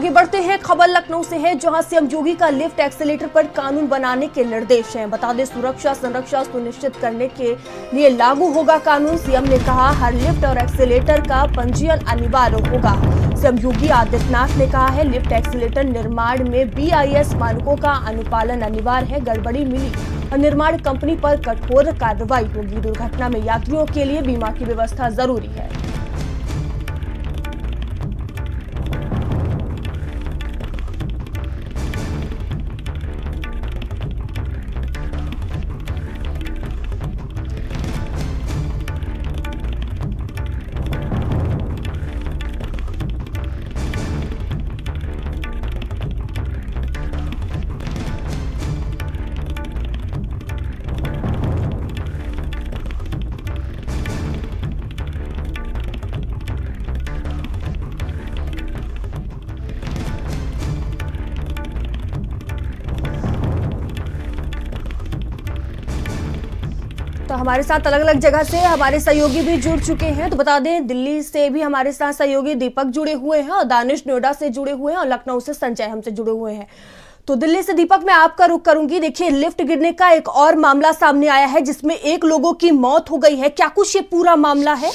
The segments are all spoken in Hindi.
आगे बढ़ते हैं, खबर लखनऊ से है जहां सीएम योगी का लिफ्ट एक्सीलेटर पर कानून बनाने के निर्देश हैं। बता दें, सुरक्षा संरक्षा सुनिश्चित करने के लिए लागू होगा कानून। सीएम ने कहा हर लिफ्ट और एक्सीलेटर का पंजीयन अनिवार्य होगा। सीएम योगी आदित्यनाथ ने कहा है लिफ्ट एक्सीलेटर निर्माण में BIS मानकों का अनुपालन अनिवार्य है। गड़बड़ी मिली और निर्माण कंपनी पर कठोर कार्रवाई होगी। दुर्घटना में यात्रियों के लिए बीमा की व्यवस्था जरूरी है। तो हमारे साथ अलग अलग जगह से हमारे सहयोगी भी जुड़ चुके हैं। तो बता दें, दिल्ली से भी हमारे साथ सहयोगी दीपक जुड़े हुए हैं और दानिश नोएडा से जुड़े हुए हैं और लखनऊ से संजय हमसे जुड़े हुए हैं। तो दिल्ली से दीपक, मैं आपका रुख करूंगी। देखिए, लिफ्ट गिरने का एक और मामला सामने आया है जिसमें 1 लोगों की मौत हो गई है। क्या कुछ ये पूरा मामला है?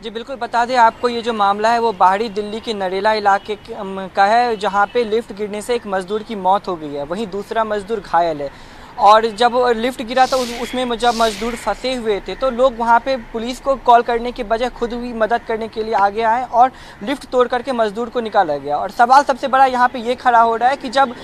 जी बिल्कुल, बता दें आपको, ये जो मामला है वो बाहरी दिल्ली के नरेला इलाके का है, जहाँ पे लिफ्ट गिरने से एक मजदूर की मौत हो गई है, वहीं दूसरा मजदूर घायल है। और जब लिफ्ट गिरा था उसमें जब मजदूर फंसे हुए थे तो लोग वहाँ पे पुलिस को कॉल करने के बजाय खुद भी मदद करने के लिए आगे आए और लिफ्ट तोड़ करके मजदूर को निकाला गया। और सवाल सबसे बड़ा यहाँ पे ये खड़ा हो रहा है कि जब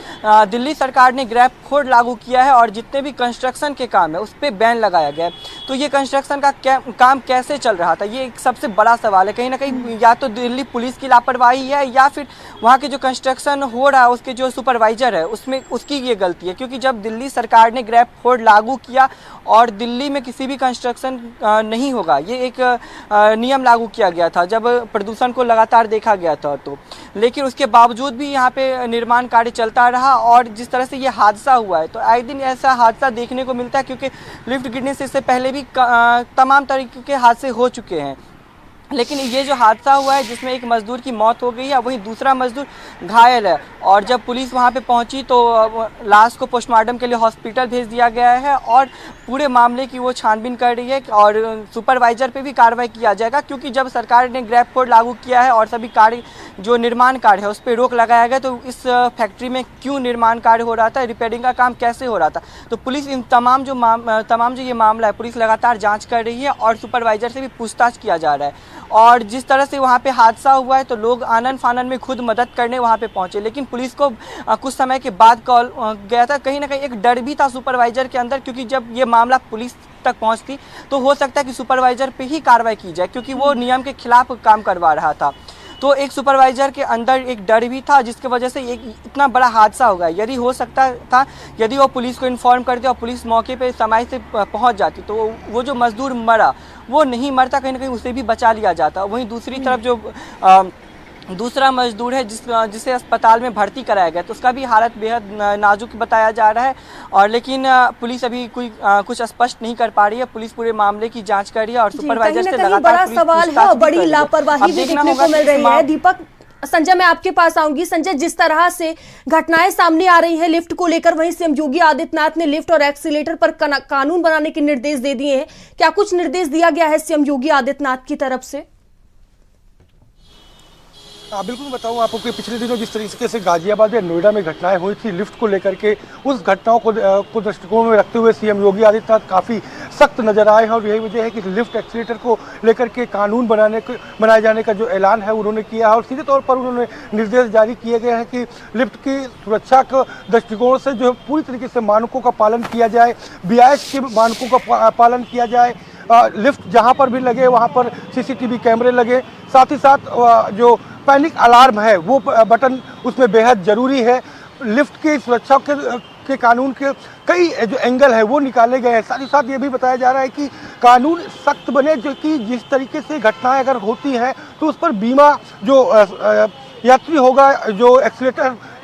दिल्ली सरकार ने ग्रैब कोड लागू किया है और जितने भी कंस्ट्रक्शन के काम है उस पर बैन लगाया गया है, तो ये कंस्ट्रक्शन का काम कैसे चल रहा था, ये एक सबसे बड़ा सवाल है। कहीं ना कहीं या तो दिल्ली पुलिस की लापरवाही है या फिर वहाँ के जो कंस्ट्रक्शन हो रहा है उसके जो सुपरवाइजर है उसकी ये गलती है। क्योंकि जब दिल्ली सरकार ने ग्रैब कोड लागू किया और दिल्ली में किसी भी कंस्ट्रक्शन नहीं होगा, ये एक नियम लागू किया गया था जब प्रदूषण को लगातार देखा गया था, तो लेकिन उसके बावजूद भी यहाँ पे निर्माण कार्य चलता रहा। और जिस तरह से ये हादसा हुआ है, तो आए दिन ऐसा हादसा देखने को मिलता है, क्योंकि लिफ्ट गिरने से इससे पहले भी तमाम तरीके के हादसे हो चुके हैं। लेकिन ये जो हादसा हुआ है जिसमें एक मजदूर की मौत हो गई है, वहीं दूसरा मजदूर घायल है। और जब पुलिस वहां पे पहुंची तो लाश को पोस्टमार्टम के लिए हॉस्पिटल भेज दिया गया है और पूरे मामले की वो छानबीन कर रही है और सुपरवाइजर पे भी कार्रवाई किया जाएगा। क्योंकि जब सरकार ने ग्रैब कोड लागू किया है और सभी कार्य जो निर्माण कार्य है उस पर रोक लगाया गया, तो इस फैक्ट्री में क्यों निर्माण कार्य हो रहा था, रिपेयरिंग का काम कैसे हो रहा था, तो पुलिस इन तमाम जो ये मामला है पुलिस लगातार जाँच कर रही है और सुपरवाइजर से भी पूछताछ किया जा रहा है। और जिस तरह से वहाँ पे हादसा हुआ है तो लोग आनन फानन में खुद मदद करने वहाँ पे पहुँचे, लेकिन पुलिस को कुछ समय के बाद कॉल गया था। कहीं ना कहीं एक डर भी था सुपरवाइजर के अंदर, क्योंकि जब ये मामला पुलिस तक पहुँचती तो हो सकता है कि सुपरवाइजर पे ही कार्रवाई की जाए, क्योंकि वो नियम के खिलाफ काम करवा रहा था। तो एक सुपरवाइजर के अंदर एक डर भी था जिसकी वजह से एक इतना बड़ा हादसा हो गया। यदि हो सकता था यदि वो पुलिस को इन्फॉर्म करते और पुलिस मौके पे समय से पहुंच जाती तो वो जो मजदूर मरा वो नहीं मरता, कहीं ना कहीं उसे भी बचा लिया जाता। वहीं दूसरी तरफ जो दूसरा मजदूर है जिसे अस्पताल में भर्ती कराया गया, तो उसका भी हालत बेहद नाजुक बताया जा रहा है। और लेकिन पुलिस अभी कुछ स्पष्ट नहीं कर पा रही है। पुलिस पूरे मामले की जांच कर रही है और सुपरवाइजर से लगातार बड़ा सवाल है और बड़ी लापरवाही भी देखने को मिल रही है। दीपक, संजय मैं आपके पास आऊंगी। संजय, जिस तरह से घटनाएं सामने आ रही हैं लिफ्ट को लेकर, वहीं सीएम योगी आदित्यनाथ ने लिफ्ट और एक्सीलेटर पर कानून बनाने के निर्देश दे दिए हैं। क्या कुछ निर्देश दिया गया है सीएम योगी आदित्यनाथ की तरफ से? बिल्कुल बताऊं आपको कि पिछले दिनों जिस तरीके से गाजियाबाद या नोएडा में घटनाएं हुई थी लिफ्ट को लेकर के, उस घटनाओं को दृष्टिकोण में रखते हुए सीएम योगी आदित्यनाथ काफ़ी सख्त नजर आए हैं। और यही वजह है कि लिफ्ट एक्सीलेटर को लेकर के कानून बनाए जाने का जो ऐलान है उन्होंने किया है। और सीधे तौर पर उन्होंने निर्देश जारी किए गए हैं कि लिफ्ट की सुरक्षा के दृष्टिकोण से जो पूरी तरीके से मानकों का पालन किया जाए, BIS के मानकों का पालन किया जाए। लिफ्ट जहाँ पर भी लगे वहाँ पर CCTV कैमरे लगे, साथ ही साथ जो पैनिक अलार्म है वो बटन उसमें बेहद ज़रूरी है। लिफ्ट की सुरक्षा के कानून के कई जो एंगल है वो निकाले गए हैं। साथ ही साथ ये भी बताया जा रहा है कि कानून सख्त बने, जो कि जिस तरीके से घटनाएं अगर होती हैं तो उस पर बीमा जो यात्री होगा, जो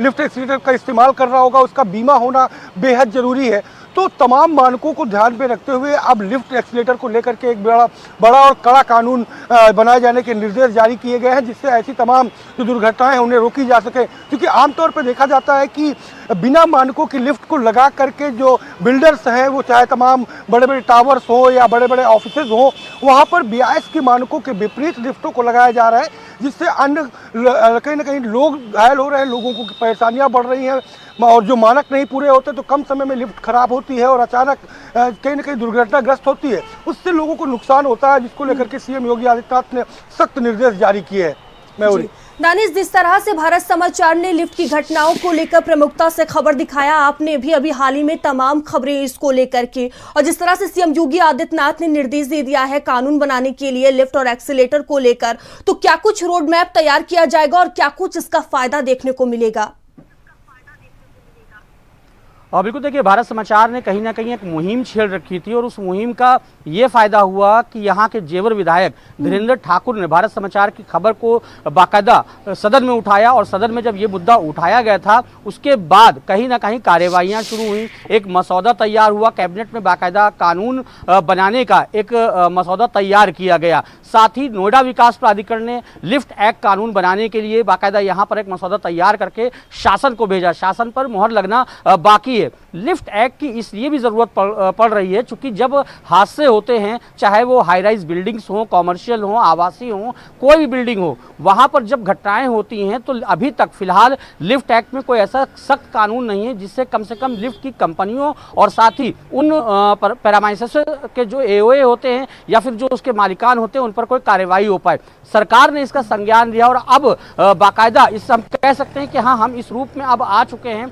लिफ्ट एक्सीलेटर का इस्तेमाल कर रहा होगा, उसका बीमा होना बेहद ज़रूरी है। तो तमाम मानकों को ध्यान में रखते हुए अब लिफ्ट एक्सीलेटर को लेकर के एक बड़ा और कड़ा कानून बनाए जाने के निर्देश जारी किए गए हैं, जिससे ऐसी तमाम जो दुर्घटनाएं हैं उन्हें रोकी जा सके। क्योंकि आमतौर पर देखा जाता है कि बिना मानकों की लिफ्ट को लगा करके जो बिल्डर्स हैं, वो चाहे तमाम बड़े बड़े टावर्स हों या बड़े बड़े ऑफिसेज हों, वहाँ पर BIS के मानकों के विपरीत लिफ्टों को लगाया जा रहा है, जिससे अन्य कहीं ना कहीं लोग घायल हो रहे हैं, लोगों को परेशानियाँ बढ़ रही हैं। और जो मानक नहीं पूरे होते तो कम समय में लिफ्ट खराब होती है और अचानक कहीं ना कहीं दुर्घटनाग्रस्त होती है, उससे लोगों को नुकसान होता है, जिसको लेकर के CM योगी आदित्यनाथ ने सख्त निर्देश जारी किए हैं। मयूरी, दानिश, जिस तरह से भारत समाचार ने लिफ्ट की घटनाओं को लेकर प्रमुखता से खबर दिखाया, आपने भी अभी हाल ही में तमाम खबरें इसको लेकर के, और जिस तरह से CM योगी आदित्यनाथ ने निर्देश दे दिया है कानून बनाने के लिए लिफ्ट और एक्सीलेटर को लेकर, तो क्या कुछ रोड मैप तैयार किया जाएगा और क्या कुछ इसका फायदा देखने को मिलेगा? और बिल्कुल देखिए, भारत समाचार ने कहीं ना कहीं एक मुहिम छेड़ रखी थी और उस मुहिम का ये फायदा हुआ कि यहाँ के जेवर विधायक धीरेन्द्र ठाकुर ने भारत समाचार की खबर को बाकायदा सदन में उठाया, और सदन में जब ये मुद्दा उठाया गया था उसके बाद कहीं ना कहीं कार्यवाहियाँ शुरू हुई, एक मसौदा तैयार हुआ, कैबिनेट में बाकायदा कानून बनाने का एक मसौदा तैयार किया गया। साथ ही नोएडा विकास प्राधिकरण ने लिफ्ट एक्ट कानून बनाने के लिए बाकायदा यहाँ पर एक मसौदा तैयार करके शासन को भेजा, शासन पर मोहर लगना बाकी है। लिफ्ट एक्ट की इसलिए भी जरूरत पड़ रही है क्योंकि जब हादसे होते हैं, चाहे वो हाई राइज बिल्डिंग्स हो, कॉमर्शियल हो, आवासीय हो, कोई भी बिल्डिंग हो, वहां पर जब घटनाएं होती हैं तो अभी तक फिलहाल लिफ्ट एक्ट में कोई ऐसा सख्त कानून नहीं है जिससे कम से कम लिफ्ट की कंपनियों और साथ ही उन पैरामाइसेस के जो AOA होते हैं या फिर जो उसके मालिकान होते हैं उन पर कोई कार्रवाई हो पाए। सरकार ने इसका संज्ञान लिया और अब बाकायदा इस हम कह सकते हैं कि हाँ, हम इस रूप में अब आ चुके हैं,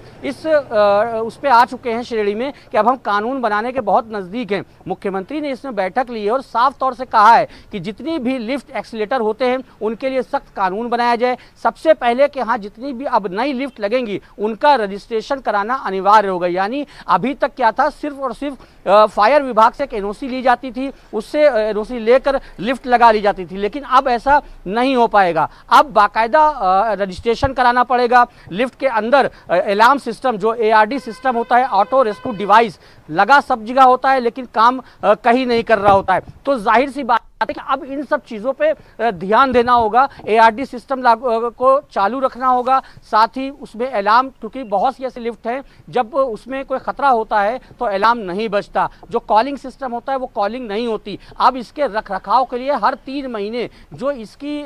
उस पे आ चुके हैं श्रेणी में कि अब हम कानून बनाने के बहुत नजदीक हैं। मुख्यमंत्री ने इसमें बैठक ली है और साफ तौर से कहा है कि जितनी भी लिफ्ट एक्सीलेटर होते हैं उनके लिए सख्त कानून बनाया जाए। सबसे पहले कि हाँ, जितनी भी अब नई लिफ्ट लगेंगी उनका रजिस्ट्रेशन कराना अनिवार्य होगा। यानी अभी तक क्या था, सिर्फ और सिर्फ फायर विभाग से एक NOC ली जाती थी, उससे NOC लेकर लिफ्ट लगा ली जाती थी, लेकिन अब ऐसा नहीं हो पाएगा। अब बाकायदा रजिस्ट्रेशन कराना पड़ेगा। लिफ्ट के अंदर अलार्म सिस्टम जो ARD सिस्टम होता है, ऑटो रेस्क्यू डिवाइस, लगा सब जगह होता है लेकिन काम कहीं नहीं कर रहा होता है। तो जाहिर सी बात है कि अब इन सब चीज़ों पे ध्यान देना होगा, ARD सिस्टम को चालू रखना होगा, साथ ही उसमें अलार्म, क्योंकि बहुत सी ऐसी लिफ्ट हैं जब उसमें कोई खतरा होता है तो अलार्म नहीं बजता, जो कॉलिंग सिस्टम होता है वो कॉलिंग नहीं होती। अब इसके रख रखाव के लिए हर 3 महीने जो इसकी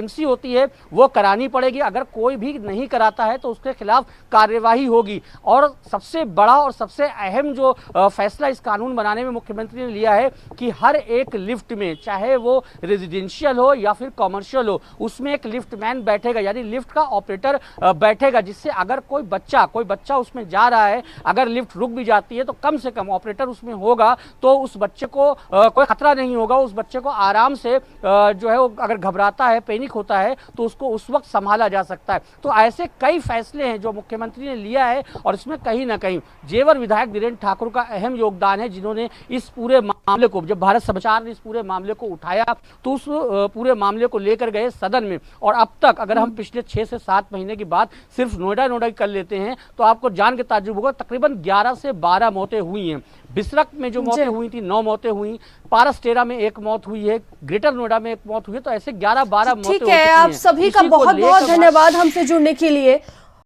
MC होती है वो करानी पड़ेगी। अगर कोई भी नहीं कराता है तो उसके खिलाफ कार्यवाही होगी। और सबसे बड़ा और सबसे अहम जो फैसला इस कानून बनाने में मुख्यमंत्री ने लिया है कि हर एक लिफ्ट में, चाहे वो रेजिडेंशियल हो या फिर कॉमर्शियल हो, उसमें एक लिफ्ट मैन बैठेगा, यानी लिफ्ट का ऑपरेटर बैठेगा, जिससे अगर कोई बच्चा उसमें जा रहा है, अगर लिफ्ट रुक भी जाती है तो कम से कम ऑपरेटर उसमें होगा तो उस बच्चे को कोई खतरा नहीं होगा। उस बच्चे को आराम से जो है वो अगर घबराता है, पैनिक होता है तो उसको उस वक्त संभाला जा सकता है। तो ऐसे कई फैसले हैं जो मुख्यमंत्री ने लिया है और इसमें कहीं ना कहीं जेवर विधायक धीरेन्द्र ठाकुर का अहम योगदान है, जिन्होंने इस पूरे मामले को, जब भारत समाचार ने इस पूरे मामले को उठाया तो उस पूरे मामले को लेकर गए सदन में। और अब तक अगर हम पिछले 6 से 7 महीने की बात सिर्फ नोएडा की कर लेते हैं तो आपको जान के ताज्जुब होगा, तकरीबन 11 से 12 मौतें हुई हैं। बिसरक में जो मौतें हुई थी 9 मौतें हुई, पारसटेरा में 1 मौत हुई है, ग्रेटर नोएडा में 1 मौत हुई है। तो ऐसे 11-12 मौतें ठीक है, आप सभी का बहुत बहुत धन्यवाद हमसे जुड़ने के लिए।